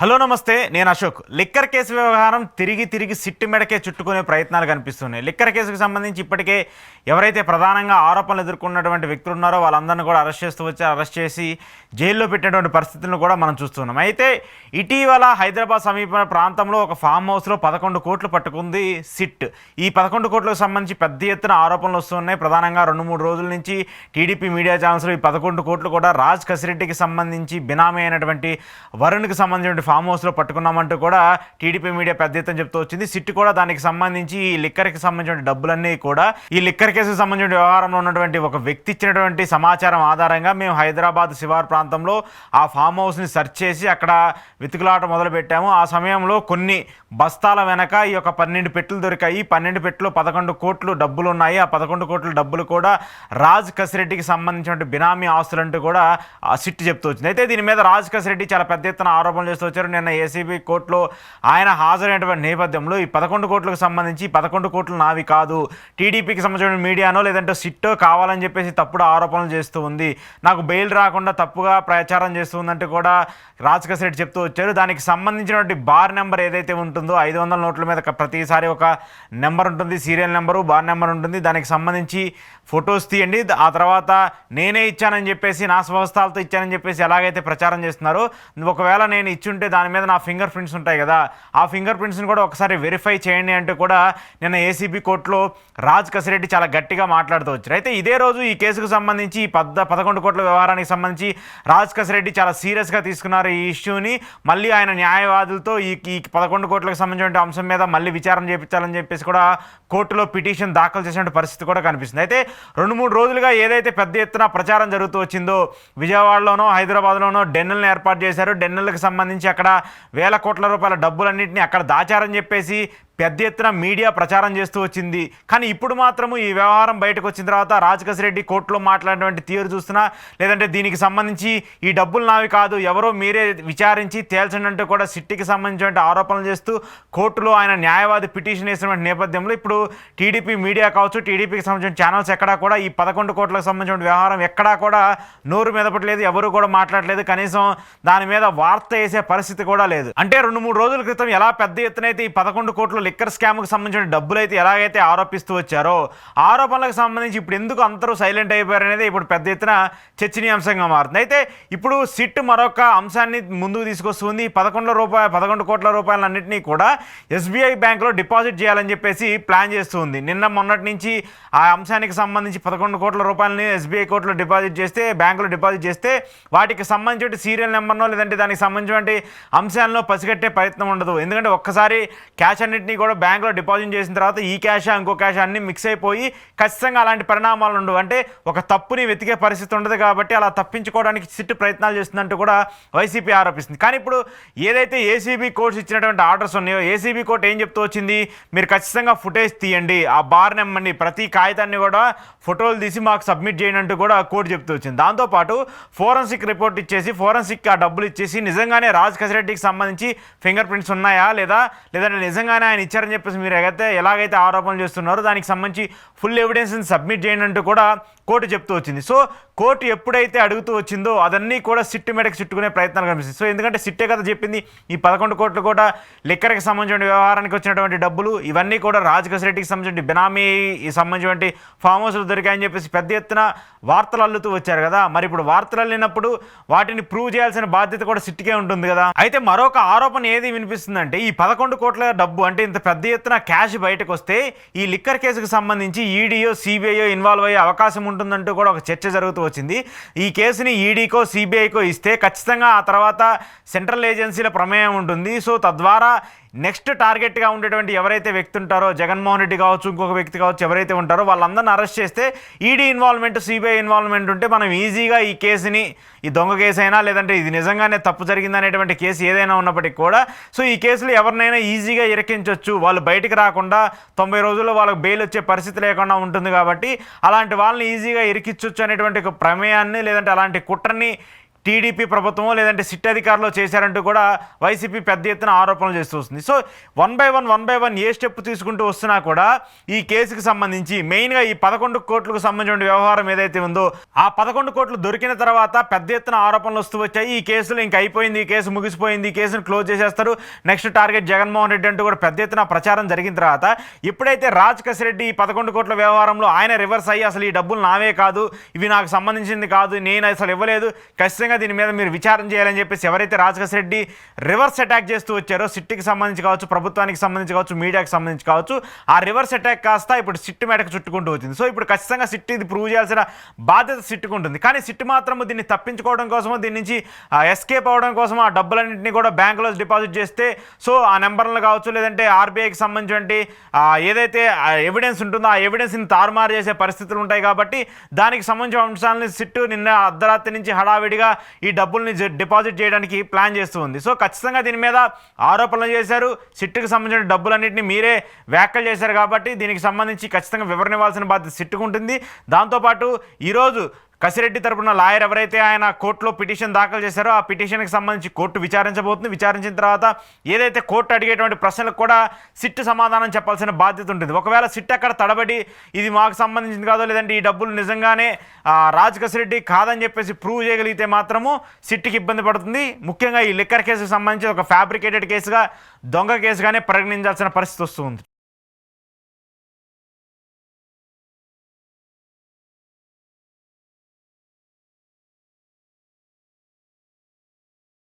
Hello నమస్తే, నేను Ashok. Liquor case వ్యవహారం తిరిగి తిరిగి సిట్టు మెడకే చుట్టుకునే ప్రయత్నాలు కనిపిస్తున్నాయి. లిక్కర్ కేసుకు సంబంధించి ఇప్పటికే ఎవరైతే ప్రధానంగా ఆరోపణలు ఎదుర్కొన్నటువంటి వ్యక్తులు ఉన్నారో వాళ్ళందరినీ కూడా అరెస్ట్ చేసి జైల్లో పెట్టినటువంటి పరిస్థితులను కూడా మనం చూస్తున్నాం. అయితే ఇటీవల హైదరాబాద్ సమీప ప్రాంతంలో ఒక ఫామ్ హౌస్లో 11 కోట్లు పట్టుకుంది సిట్. ఈ 11 కోట్లకు సంబంధించి పెద్ద ఎత్తున ఆరోపణలు వస్తున్నాయి. ప్రధానంగా 2-3 రోజుల నుంచి టీడీపీ మీడియా ఛానల్స్లో ఈ 11 కోట్లు కూడా రాజ్ కసిరెడ్డికి సంబంధించి బినామీ అయినటువంటి వరుణ్కి సంబంధించిన ఫామ్ హౌస్లో పట్టుకున్నామంటూ కూడా టీడీపీ మీడియా పెద్ద ఎత్తున చెప్తూ వచ్చింది. సిట్ కూడా దానికి సంబంధించి ఈ లిక్కర్కి సంబంధించిన డబ్బులన్నీ కూడా ఈ లిక్కర్ కేసుకు సంబంధించిన వ్యవహారంలో ఉన్నటువంటి ఒక వ్యక్తి ఇచ్చినటువంటి సమాచారం ఆధారంగా మేము హైదరాబాద్ శివారు ప్రాంతంలో ఆ ఫామ్ హౌస్ని సెర్చ్ చేసి అక్కడ వెతుకులాట మొదలుపెట్టాము. ఆ సమయంలో కొన్ని బస్తాల వెనక ఈ యొక్క 12 పెట్టెలు దొరికాయి. 12 పెట్టెలు 11 కోట్లు డబ్బులు ఉన్నాయి. ఆ 11 కోట్ల డబ్బులు కూడా రాజ్ కసిరెడ్డికి సంబంధించిన బినామీ ఆస్తులంటూ కూడా సిట్ చెప్తూ వచ్చింది. అయితే దీని మీద రాజ్ కసిరెడ్డి చాలా పెద్ద ఎత్తున ఆరోపణలు చేస్తూ వచ్చారు. నిన్న ఏసీబీ కోర్టులో ఆయన హాజరైనటువంటి నేపథ్యంలో ఈ 11 కోట్లకు సంబంధించి 11 కోట్లు నావి కాదు, టీడీపీకి సంబంధించిన మీడియానో లేదంటే సిట్టో కావాలని చెప్పేసి తప్పుడు ఆరోపణలు చేస్తూ ఉంది, నాకు బెయిల్ రాకుండా తప్పుగా ప్రచారం చేస్తూ ఉందంటూ కూడా రాజ్ కసిరెడ్డి చెప్తూ వచ్చారు. దానికి సంబంధించినటువంటి బార్ నెంబర్ ఏదైతే ఉంటుందో 500 నోట్ల మీద ప్రతిసారి ఒక నెంబర్ ఉంటుంది, సీరియల్ నెంబరు, బార్ నెంబర్ ఉంటుంది. దానికి సంబంధించి ఫొటోస్ తీయండి, ఆ తర్వాత నేనే ఇచ్చానని చెప్పేసి నా స్వస్థాలతో ఇచ్చానని చెప్పేసి ఎలాగైతే ప్రచారం చేస్తున్నారో, ఒకవేళ నేను ఇచ్చుంటే దాని మీద నా ఫింగర్ ప్రింట్స్ ఉంటాయి కదా, ఆ ఫింగర్ ప్రింట్స్ని కూడా ఒకసారి వెరిఫై చేయండి అంటూ కూడా నిన్న ఏసీబీ కోర్టులో రాజ్ కసిరెడ్డి చాలా గట్టిగా మాట్లాడుతూ వచ్చారు. అయితే ఇదే రోజు ఈ కేసుకు సంబంధించి 11 కోట్ల వ్యవహారానికి సంబంధించి రాజ్ కసిరెడ్డి చాలా సీరియస్గా తీసుకున్నారు ఈ ఇష్యూని. మళ్ళీ ఆయన న్యాయవాదులతో ఈ 11 కోట్లకు సంబంధించిన అంశం మీద మళ్ళీ విచారణ చేయించాలని చెప్పేసి కూడా కోర్టులో పిటిషన్ దాఖలు చేసిన పరిస్థితి కూడా కనిపిస్తుంది. అయితే 2-3 రోజులుగా ఏదైతే పెద్ద ఎత్తున ప్రచారం జరుగుతూ వచ్చిందో, విజయవాడలోనో హైదరాబాద్లోనో డెన్నులను ఏర్పాటు చేశారు. డెన్నులకు సంబంధించి అక్కడ వేల కోట్ల రూపాయల డబ్బులన్నింటినీ అక్కడ దాచారని చెప్పేసి పెద్ద ఎత్తున మీడియా ప్రచారం చేస్తూ వచ్చింది. కానీ ఇప్పుడు మాత్రము ఈ వ్యవహారం బయటకు వచ్చిన తర్వాత రాజ్ కసిరెడ్డి కోర్టులో మాట్లాడినటువంటి తీరు చూస్తున్నా, లేదంటే దీనికి సంబంధించి ఈ డబ్బులు నావి కాదు, ఎవరో మీరే విచారించి తేల్చండి కూడా సిట్టికి సంబంధించిన ఆరోపణలు చేస్తూ కోర్టులో ఆయన న్యాయవాది పిటిషన్ వేసినటువంటి నేపథ్యంలో ఇప్పుడు టీడీపీ మీడియా కావచ్చు, టీడీపీకి సంబంధించిన ఛానల్స్ ఎక్కడా కూడా ఈ 11 కోట్లకు సంబంధించిన వ్యవహారం ఎక్కడా కూడా నోరు మెదపట్లేదు, ఎవరు కూడా మాట్లాడలేదు, కనీసం దాని మీద వార్త వేసే పరిస్థితి కూడా లేదు. అంటే 2-3 రోజుల క్రితం ఎలా పెద్ద ఎత్తున అయితే ఈ 11 కోట్లు లిక్కర్ స్కామ్కి సంబంధించిన డబ్బులు అయితే ఎలాగైతే ఆరోపిస్తూ వచ్చారో, ఆరోపణలకు సంబంధించి ఇప్పుడు ఎందుకు అందరూ సైలెంట్ అయిపోయారు అనేది ఇప్పుడు పెద్ద ఎత్తున చర్చనీయాంశంగా మారుతుంది. అయితే ఇప్పుడు సిట్ మరొక అంశాన్ని ముందుకు తీసుకొస్తుంది. 11 కోట్ల రూపాయలన్నింటినీ కూడా ఎస్బీఐ బ్యాంకులో డిపాజిట్ చేయాలని చెప్పేసి ప్లాన్ చేస్తుంది. నిన్న మొన్నటి నుంచి ఆ అంశానికి సంబంధించి 11 కోట్ల రూపాయలని ఎస్బీఐ కోర్టులో బ్యాంకులో డిపాజిట్ చేస్తే వాటికి సంబంధించిన సీరియల్ నెంబర్నో లేదంటే దానికి సంబంధించిన అంశాలను పసిగట్టే ప్రయత్నం ఉండదు. ఎందుకంటే ఒక్కసారి క్యాష్ అన్నింటినీ కూడా బ్యాంకులో డిపాజిట్ చేసిన తర్వాత ఈ క్యాష్ ఇంకో క్యాష్ అన్ని మిక్స్ అయిపోయి ఖచ్చితంగా అలాంటి పరిణామాలు ఉండవు. అంటే ఒక తప్పుని వెతికే పరిస్థితి ఉండదు. కాబట్టి అలా తప్పించుకోవడానికి సిట్ ప్రయత్నాలు చేస్తుందంటూ కూడా వైసీపీ ఆరోపిస్తుంది. కానీ ఇప్పుడు ఏదైతే ఏసీబీ కోర్ట్స్ ఇచ్చినటువంటి ఆర్డర్స్ ఉన్నాయో, ఏసీబీ కోర్టు ఏం చెప్తూ వచ్చింది, మీరు ఖచ్చితంగా ఫుటేజ్ తీయండి, ఆ బార్ నెంబర్ని ప్రతి కాగితాన్ని కూడా ఫోటోలు తీసి మాకు సబ్మిట్ చేయండి అంటూ కూడా కోర్టు చెప్తూ వచ్చింది. దాంతోపాటు ఫోరెన్సిక్ రిపోర్ట్ ఇచ్చేసి ఫోరెన్సిక్ ఆ డబ్బులు ఇచ్చేసి నిజంగానే రాజ్ కసిరెడ్డికి సంబంధించి ఫింగర్ ప్రింట్స్ ఉన్నాయా లేదంటే నిజంగానే ఆయన ఇచ్చారని చెప్పేసి మీరు ఎలాగైతే ఆరోపణలు చేస్తున్నారో దానికి సంబంధించి ఫుల్ ఎవిడెన్స్ని సబ్మిట్ చేయండి అంటూ కూడా కోర్టు చెప్తూ వచ్చింది. సో కోర్టు ఎప్పుడైతే అడుగుతూ వచ్చిందో అదన్నీ కూడా సిట్టు మీదకి చుట్టుకునే ప్రయత్నాలు కనిపిస్తుంది. సో ఎందుకంటే సిట్టే కదా చెప్పింది ఈ 11 కోట్లు కూడా లిక్కర్కి సంబంధించిన వ్యవహారానికి వచ్చినటువంటి డబ్బులు ఇవన్నీ కూడా రాజ్ కసిరెడ్డికి సంబంధించిన బినామీ సంబంధించిన ఫామ్ హౌస్లు దొరికాయని చెప్పేసి పెద్ద ఎత్తున వార్తలు అల్లుతూ వచ్చారు కదా. మరి ఇప్పుడు వార్తలు అల్లినప్పుడు వాటిని ప్రూవ్ చేయాల్సిన బాధ్యత కూడా సిట్కే ఉంటుంది కదా. అయితే మరొక ఆరోపణ ఏది వినిపిస్తుందంటే, ఈ 11 కోట్ల డబ్బు అంటే ఇంత పెద్ద ఎత్తున క్యాష్ బయటకు వస్తే ఈ లిక్కర్ కేసుకు సంబంధించి ఈడీయో సిబిఐయో ఇన్వాల్వ్ అయ్యే అవకాశం ఉంటుందంటూ కూడా ఒక చర్చ జరుగుతూ వచ్చింది. ఈ కేసుని ఈడీకో సిబిఐకో ఇస్తే ఖచ్చితంగా ఆ తర్వాత సెంట్రల్ ఏజెన్సీల ప్రమేయం ఉంటుంది. సో తద్వారా నెక్స్ట్ టార్గెట్గా ఉండేటువంటి ఎవరైతే వ్యక్తి ఉంటారో, జగన్మోహన్ రెడ్డి కావచ్చు, ఇంకొక వ్యక్తి కావచ్చు, ఎవరైతే ఉంటారో వాళ్ళందరినీ అరెస్ట్ చేస్తే ఈడీ ఇన్వాల్వ్మెంట్, సిబిఐ ఇన్వాల్వ్మెంట్ ఉంటే మనం ఈజీగా ఈ కేసుని, ఈ దొంగ కేసు అయినా లేదంటే ఇది నిజంగానే తప్పు జరిగిందనేటువంటి కేసు ఏదైనా ఉన్నప్పటికీ కూడా సో ఈ కేసులో ఎవరినైనా ఈజీగా ఇరికించవచ్చు. వాళ్ళు బయటికి రాకుండా 90 రోజుల్లో వాళ్ళకి బెయిల్ వచ్చే పరిస్థితి లేకుండా ఉంటుంది. కాబట్టి అలాంటి వాళ్ళని ఈజీగా ఇరికించవచ్చు అనేటువంటి ఒక ప్రమేయాన్ని లేదంటే అలాంటి కుట్రని టీడీపీ ప్రభుత్వమో లేదంటే సిట్ అధికారులు చేశారంటూ కూడా వైసీపీ పెద్ద ఎత్తున ఆరోపణలు చేస్తూ వస్తుంది. So one by one A step తీసుకుంటూ వస్తున్నా కూడా ఈ కేసుకు సంబంధించి మెయిన్గా ఈ 11 కోట్లకు సంబంధించిన వ్యవహారం ఏదైతే ఉందో ఆ 11 కోట్లు దొరికిన తర్వాత పెద్ద ఎత్తున ఆరోపణలు వస్తూ వచ్చాయి. ఈ కేసులో ఇంక అయిపోయింది, ఈ కేసు ముగిసిపోయింది, ఈ కేసును క్లోజ్ చేసేస్తారు, నెక్స్ట్ టార్గెట్ జగన్మోహన్ రెడ్డి అంటూ కూడా పెద్ద ఎత్తున ప్రచారం జరిగిన తర్వాత ఇప్పుడైతే రాజ్ కసిరెడ్డి ఈ 11 కోట్ల వ్యవహారంలో ఆయన రివర్స్ అయ్యి అసలు ఈ డబ్బులు నావే కాదు, ఇవి నాకు సంబంధించింది కాదు, నేను అసలు ఇవ్వలేదు, ఖచ్చితంగా దీని మీద మీరు విచారణ చేయాలని చెప్పేసి ఎవరైతే రాజ్ కసిరెడ్డి రివర్స్ అటాక్ చేస్తూ వచ్చారో సిట్కి సంబంధించి కావచ్చు, ప్రభుత్వానికి సంబంధించి కావచ్చు, మీడియాకి సంబంధించి కావచ్చు, ఆ రివర్స్ అటాక్ కాస్త ఇప్పుడు సిట్ మేడకు చుట్టుకుంటూ వచ్చింది. సో ఇప్పుడు ఖచ్చితంగా సిట్ ఇది ప్రూవ్ చేయాల్సిన బాధ్యత సిట్టుకుంటుంది. కానీ సిట్ మాత్రం దీన్ని తప్పించుకోవడం కోసమో దీని నుంచి ఎస్కేప్ అవ్వడం కోసం ఆ డబ్బులన్నింటినీ కూడా బ్యాంకులో డిపాజిట్ చేస్తే సో ఆ నెంబర్లు కావచ్చు లేదంటే ఆర్బీఐకి సంబంధించి ఏదైతే ఎవిడెన్స్ ఉంటుందో ఆ ఎవిడెన్స్ని తారుమారు చేసే పరిస్థితులు ఉంటాయి. కాబట్టి దానికి సంబంధించిన అంశాలని సిట్టు నిన్న అర్ధరాత్రి నుంచి హడావిడిగా ఈ డబ్బుల్ని డిపాజిట్ చేయడానికి ప్లాన్ చేస్తూ ఉంది. సో ఖచ్చితంగా దీని మీద ఆరోపణలు చేశారు, సిట్టుకు సంబంధించిన డబ్బులన్నింటినీ మీరే వ్యాఖ్యలు చేశారు కాబట్టి దీనికి సంబంధించి ఖచ్చితంగా వివరణ ఇవ్వాల్సిన బాధ్యత సిట్టుకుంటుంది. దాంతోపాటు ఈరోజు కసిరెడ్డి తరపున లాయర్ ఎవరైతే ఆయన కోర్టులో పిటిషన్ దాఖలు చేశారో ఆ పిటిషన్కి సంబంధించి కోర్టు విచారించబోతుంది. విచారించిన తర్వాత ఏదైతే కోర్టు అడిగేటువంటి ప్రశ్నలకు కూడా సిట్ సమాధానం చెప్పాల్సిన బాధ్యత ఉంటుంది. ఒకవేళ సిట్ అక్కడ తడబడి ఇది మాకు సంబంధించింది కాదో లేదంటే ఈ డబ్బులు నిజంగానే రాజ్ కసిరెడ్డి కాదని చెప్పేసి ప్రూవ్ చేయగలిగితే మాత్రము సిట్కి ఇబ్బంది పడుతుంది. ముఖ్యంగా ఈ లిక్కర్ కేసుకు సంబంధించి ఒక ఫ్యాబ్రికేటెడ్ కేసుగా, దొంగ కేసుగానే పరిగణించాల్సిన పరిస్థితి వస్తుంది.